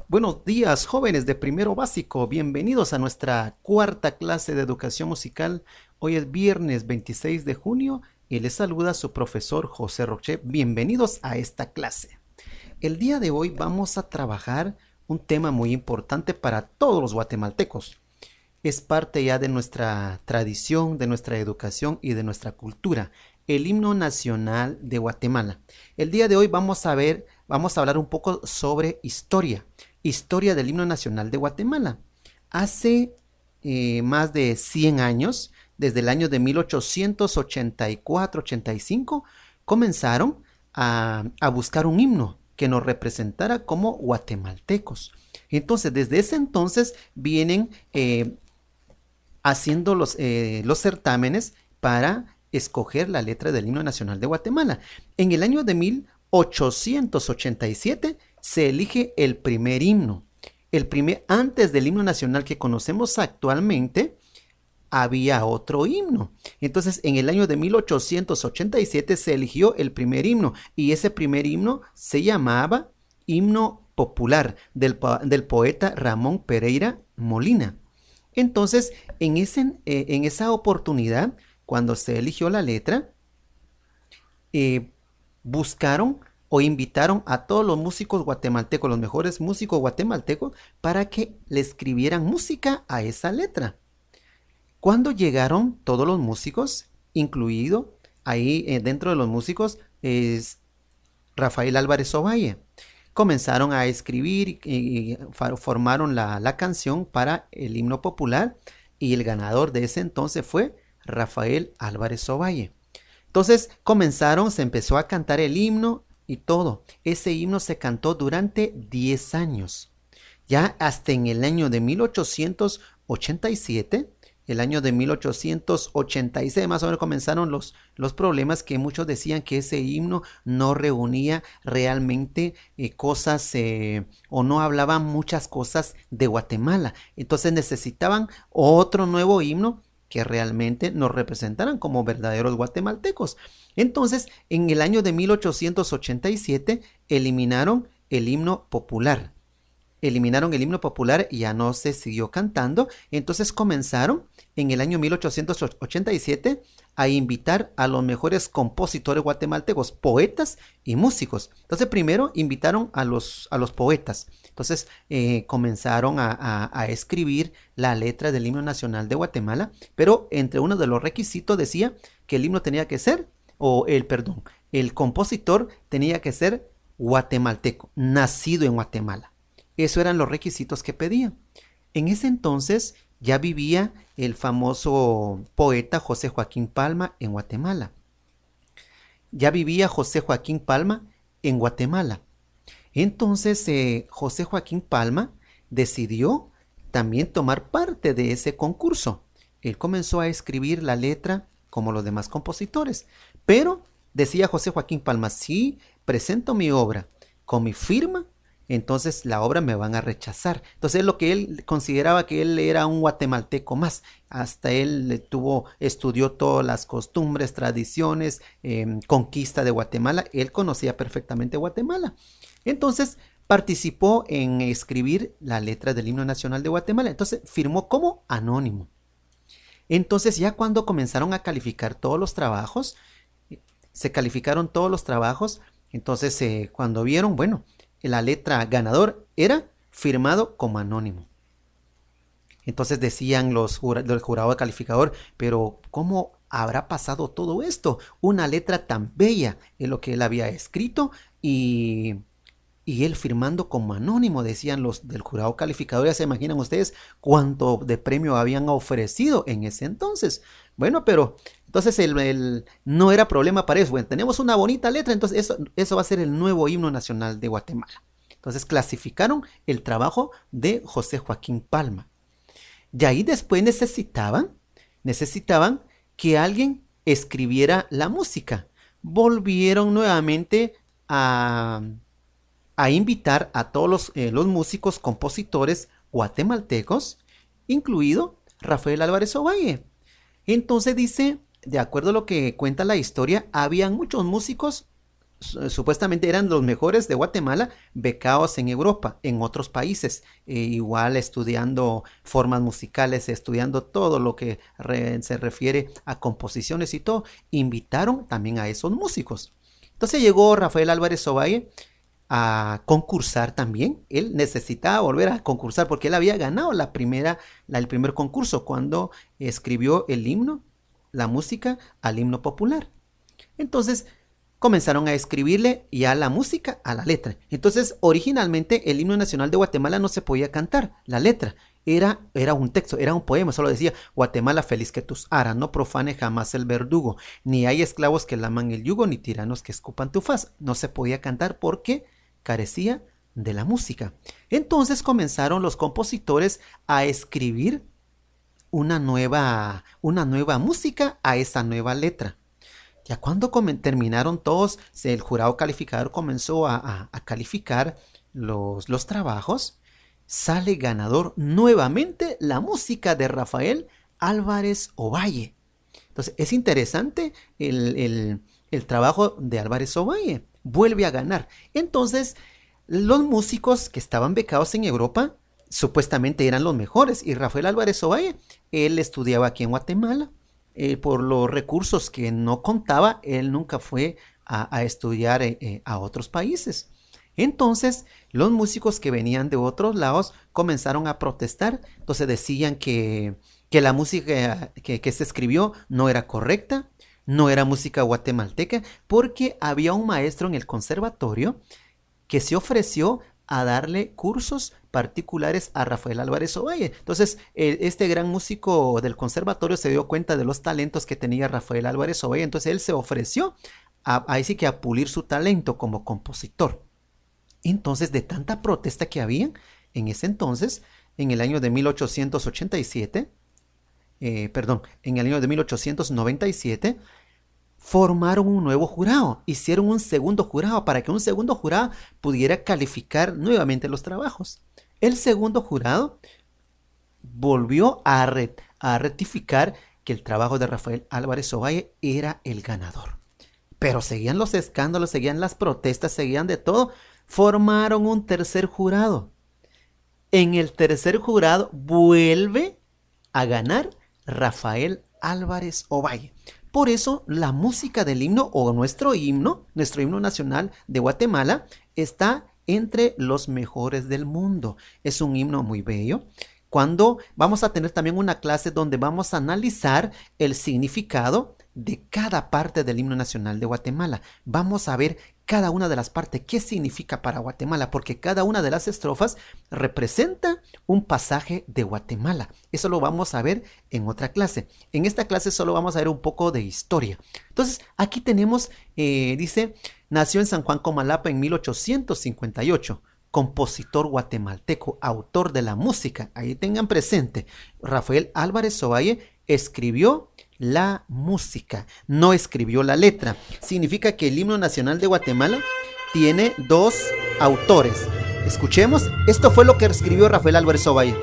Buenos días, jóvenes de primero básico. Bienvenidos a nuestra cuarta clase de educación musical. Hoy es viernes 26 de junio y les saluda su profesor José Roche. Bienvenidos a esta clase. El día de hoy vamos a trabajar un tema muy importante para todos los guatemaltecos. Es parte ya de nuestra tradición, de nuestra educación y de nuestra cultura. El himno nacional de Guatemala. El día de hoy vamos a hablar un poco sobre historia del himno nacional de Guatemala. Hace más de 100 años, desde el año de 1884-85, comenzaron a buscar un himno que nos representara como guatemaltecos. Entonces, desde ese entonces vienen haciendo los certámenes para escoger la letra del himno nacional de Guatemala. En el año de 1887 se elige el primer himno. Antes del himno nacional que conocemos actualmente, había otro himno. Entonces, en el año de 1887 se eligió el primer himno y ese primer himno se llamaba Himno Popular del poeta Ramón Pereira Molina. Entonces, en esa oportunidad, cuando se eligió la letra, buscaron o invitaron a todos los músicos guatemaltecos, los mejores músicos guatemaltecos, para que le escribieran música a esa letra. Cuando llegaron todos los músicos, incluido ahí dentro de los músicos es Rafael Álvarez Ovalle, comenzaron a escribir y formaron la canción para el himno popular y el ganador de ese entonces fue Rafael Álvarez Ovalle. Entonces se empezó a cantar el himno y todo. Ese himno se cantó durante 10 años. Ya hasta en el año de 1887, el año de 1886 más o menos comenzaron los problemas, que muchos decían que ese himno no reunía realmente cosas o no hablaban muchas cosas de Guatemala. Entonces necesitaban otro nuevo himno que realmente nos representaran como verdaderos guatemaltecos. Entonces, en el año de 1887 eliminaron el himno popular. Y ya no se siguió cantando. Entonces comenzaron en el año 1887 a invitar a los mejores compositores guatemaltecos, poetas y músicos. Entonces primero invitaron a los poetas. Entonces comenzaron a escribir la letra del himno nacional de Guatemala, pero entre uno de los requisitos decía que el himno tenía que ser, el compositor tenía que ser guatemalteco, nacido en Guatemala. Esos eran los requisitos que pedían. En ese entonces ya vivía el famoso poeta José Joaquín Palma en Guatemala. Entonces José Joaquín Palma decidió también tomar parte de ese concurso. Él comenzó a escribir la letra como los demás compositores. Pero decía José Joaquín Palma, si presento mi obra con mi firma, entonces la obra me van a rechazar. Entonces lo que él consideraba que él era un guatemalteco más. Hasta él estudió todas las costumbres, tradiciones, conquista de Guatemala. Él conocía perfectamente Guatemala. Entonces participó en escribir la letra del himno nacional de Guatemala. Entonces firmó como anónimo. Entonces ya cuando comenzaron a calificar todos los trabajos, se calificaron todos los trabajos. Entonces cuando vieron, bueno, la letra ganador era firmado como anónimo. Entonces decían del jurado calificador, pero ¿cómo habrá pasado todo esto? Una letra tan bella es lo que él había escrito y él firmando como anónimo, decían los del jurado calificador. Ya se imaginan ustedes cuánto de premio habían ofrecido en ese entonces. Bueno, pero entonces no era problema para eso. Bueno, tenemos una bonita letra, entonces eso va a ser el nuevo himno nacional de Guatemala. Entonces clasificaron el trabajo de José Joaquín Palma. Y ahí después necesitaban que alguien escribiera la música. Volvieron nuevamente a invitar a todos los músicos, compositores guatemaltecos, incluido Rafael Álvarez Ovalle. Entonces dice, de acuerdo a lo que cuenta la historia, habían muchos músicos supuestamente eran los mejores de Guatemala, becados en Europa, en otros países, igual estudiando formas musicales, estudiando todo lo que se refiere a composiciones y todo, invitaron también a esos músicos. Entonces llegó Rafael Álvarez Ovalle a concursar también. Él necesitaba volver a concursar porque él había ganado el primer concurso cuando escribió el himno, la música al himno popular. Entonces comenzaron a escribirle ya la música a la letra. Entonces originalmente el himno nacional de Guatemala no se podía cantar, la letra. Era un texto, era un poema, solo decía: Guatemala feliz que tus aras, no profane jamás el verdugo, ni hay esclavos que laman el yugo, ni tiranos que escupan tu faz. No se podía cantar porque carecía de la música. Entonces comenzaron los compositores a escribir una nueva música a esa nueva letra. Ya cuando terminaron todos, el jurado calificador comenzó a calificar los trabajos. Sale ganador nuevamente la música de Rafael Álvarez Ovalle. Entonces es interesante el trabajo de Álvarez Ovalle. Vuelve a ganar. Entonces los músicos que estaban becados en Europa supuestamente eran los mejores. Y Rafael Álvarez Ovalle, él estudiaba aquí en Guatemala. Por los recursos que no contaba, él nunca fue a estudiar a otros países. Entonces los músicos que venían de otros lados comenzaron a protestar. Entonces decían que la música que se escribió no era correcta, no era música guatemalteca, porque había un maestro en el conservatorio que se ofreció a darle cursos particulares a Rafael Álvarez Ovalle. Entonces este gran músico del conservatorio se dio cuenta de los talentos que tenía Rafael Álvarez Ovalle. Entonces él se ofreció ahí sí que a pulir su talento como compositor. Entonces, de tanta protesta que había en ese entonces, en el año de 1887, en el año de 1897, formaron un nuevo jurado, hicieron un segundo jurado para que un segundo jurado pudiera calificar nuevamente los trabajos. El segundo jurado volvió a rectificar que el trabajo de Rafael Álvarez Ovalle era el ganador. Pero seguían los escándalos, seguían las protestas, seguían de todo. Formaron un tercer jurado. En el tercer jurado vuelve a ganar Rafael Álvarez Ovalle. Por eso la música del himno, o nuestro himno nacional de Guatemala, está entre los mejores del mundo. Es un himno muy bello. Cuando vamos a tener también una clase donde vamos a analizar el significado de cada parte del himno nacional de Guatemala. Vamos a ver cada una de las partes, qué significa para Guatemala, porque cada una de las estrofas representa un pasaje de Guatemala. Eso lo vamos a ver en otra clase. En esta clase solo vamos a ver un poco de historia. Entonces, aquí tenemos, dice, nació en San Juan Comalapa en 1858. Compositor guatemalteco, autor de la música. Ahí tengan presente, Rafael Álvarez Ovalle escribió la música, no escribió la letra. Significa que el himno nacional de Guatemala tiene dos autores. Escuchemos, esto fue lo que escribió Rafael Álvarez Ovalle.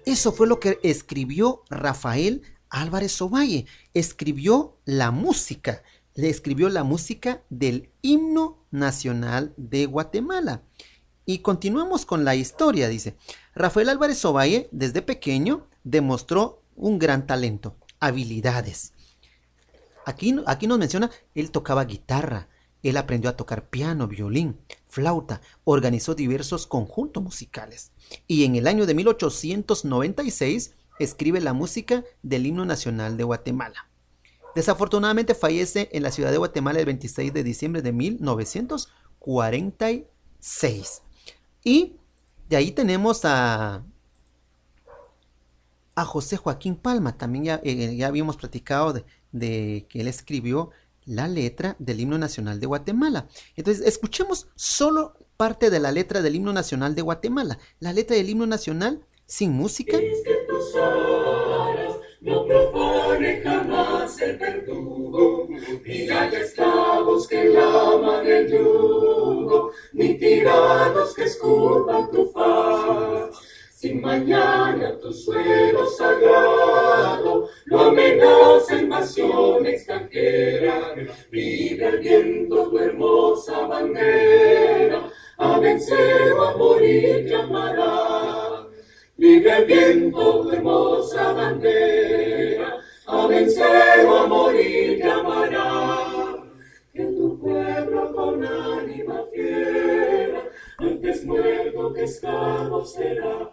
Eso fue lo que escribió Rafael Álvarez Ovalle. Escribió la música. Le escribió la música del himno nacional de Guatemala. Y continuamos con la historia, dice. Rafael Álvarez Ovalle, desde pequeño, demostró un gran talento, habilidades. Aquí nos menciona, él tocaba guitarra, él aprendió a tocar piano, violín, flauta, organizó diversos conjuntos musicales. Y en el año de 1896 escribe la música del himno nacional de Guatemala. Desafortunadamente fallece en la ciudad de Guatemala el 26 de diciembre de 1946. Y de ahí tenemos a a José Joaquín Palma. También ya habíamos platicado de que él escribió la letra del himno nacional de Guatemala. Entonces, escuchemos solo parte de la letra del himno nacional de Guatemala. La letra del himno nacional sin música. Es que tus aras no profane jamás el verdugo, ni haya esclavos que laman el yugo, ni tiranos que esculpan tu faz. Sin mañana tu suelo sagrado lo amenaza invasión extranjera. Vive el viento tu hermosa bandera, a vencer o a morir llamará. Vive el viento tu hermosa bandera, a vencer o a morir llamará. Que tu pueblo con ánima fiera, antes muerto que esclavo será.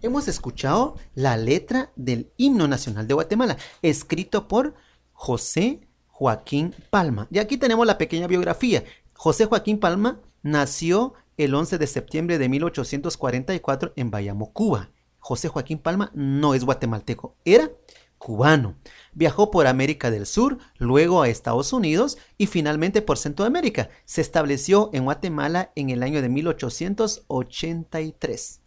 Hemos escuchado la letra del himno nacional de Guatemala, escrito por José Joaquín Palma. Y aquí tenemos la pequeña biografía. José Joaquín Palma nació el 11 de septiembre de 1844 en Bayamo, Cuba. José Joaquín Palma no es guatemalteco, era cubano. Viajó por América del Sur, luego a Estados Unidos y finalmente por Centroamérica. Se estableció en Guatemala en el año de 1883.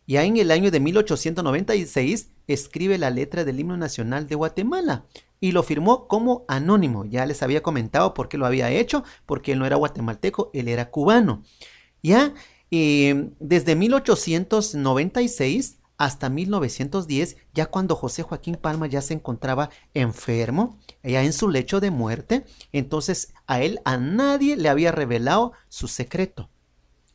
Ya en el año de 1896 escribe la letra del himno nacional de Guatemala y lo firmó como anónimo. Ya les había comentado por qué lo había hecho, porque él no era guatemalteco, él era cubano. Ya desde 1896 hasta 1910, ya cuando José Joaquín Palma ya se encontraba enfermo, ya en su lecho de muerte, entonces a nadie le había revelado su secreto.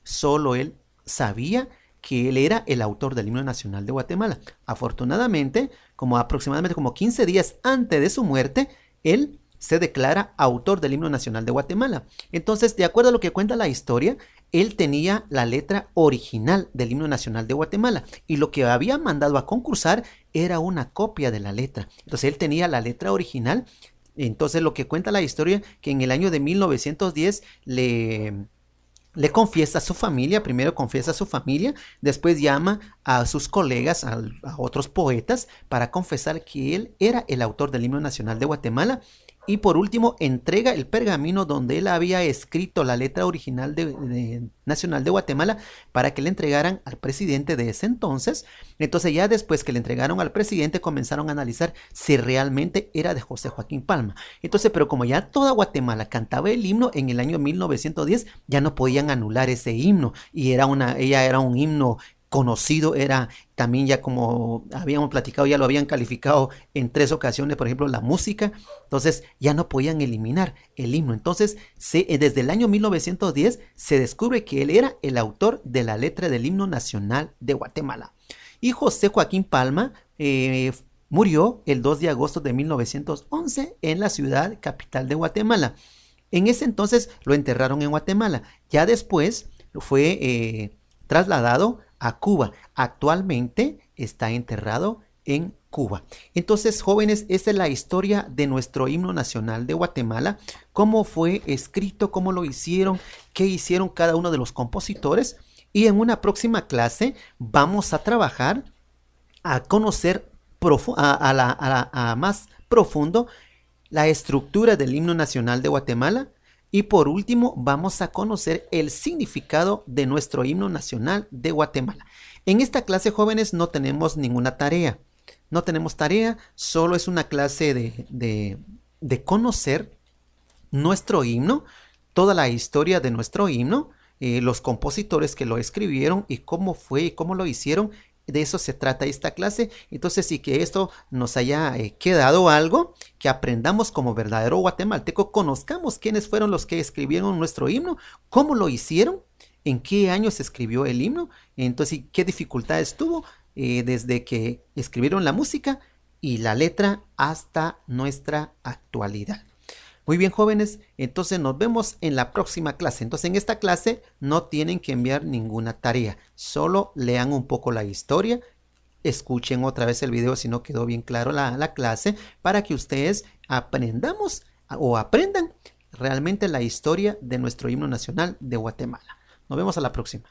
Solo él sabía que él era el autor del himno nacional de Guatemala. Afortunadamente, aproximadamente 15 días antes de su muerte, él se declara autor del himno nacional de Guatemala. Entonces, de acuerdo a lo que cuenta la historia, él tenía la letra original del himno nacional de Guatemala y lo que había mandado a concursar era una copia de la letra. Entonces, él tenía la letra original. Entonces, lo que cuenta la historia, que en el año de 1910 le confiesa a su familia, primero confiesa a su familia, después llama a sus colegas, a otros poetas, para confesar que él era el autor del himno nacional de Guatemala. Y por último, entrega el pergamino donde él había escrito la letra original nacional de Guatemala para que le entregaran al presidente de ese entonces. Entonces ya después que le entregaron al presidente, comenzaron a analizar si realmente era de José Joaquín Palma. Entonces, pero como ya toda Guatemala cantaba el himno en el año 1910, ya no podían anular ese himno. Y ella era un himno conocido, era también, ya como habíamos platicado, ya lo habían calificado en 3 ocasiones, por ejemplo, la música. Entonces ya no podían eliminar el himno. Entonces desde el año 1910 se descubre que él era el autor de la letra del himno nacional de Guatemala. Y José Joaquín Palma murió el 2 de agosto de 1911 en la ciudad capital de Guatemala. En ese entonces lo enterraron en Guatemala. Ya después fue trasladado a Cuba. Actualmente está enterrado en Cuba. Entonces, jóvenes, esta es la historia de nuestro himno nacional de Guatemala, cómo fue escrito, cómo lo hicieron, qué hicieron cada uno de los compositores. Y en una próxima clase vamos a trabajar a conocer a más profundo la estructura del himno nacional de Guatemala. Y por último, vamos a conocer el significado de nuestro himno nacional de Guatemala. En esta clase, jóvenes, no tenemos ninguna tarea. No tenemos tarea, solo es una clase de conocer nuestro himno, toda la historia de nuestro himno, los compositores que lo escribieron y cómo fue y cómo lo hicieron. De eso se trata esta clase. Entonces, sí, que esto nos haya quedado algo, que aprendamos como verdadero guatemalteco, conozcamos quiénes fueron los que escribieron nuestro himno, cómo lo hicieron, en qué año se escribió el himno, entonces qué dificultades tuvo desde que escribieron la música y la letra hasta nuestra actualidad. Muy bien, jóvenes, entonces nos vemos en la próxima clase. Entonces, en esta clase no tienen que enviar ninguna tarea, solo lean un poco la historia, escuchen otra vez el video si no quedó bien claro la clase, para que ustedes aprendan realmente la historia de nuestro himno nacional de Guatemala. Nos vemos a la próxima.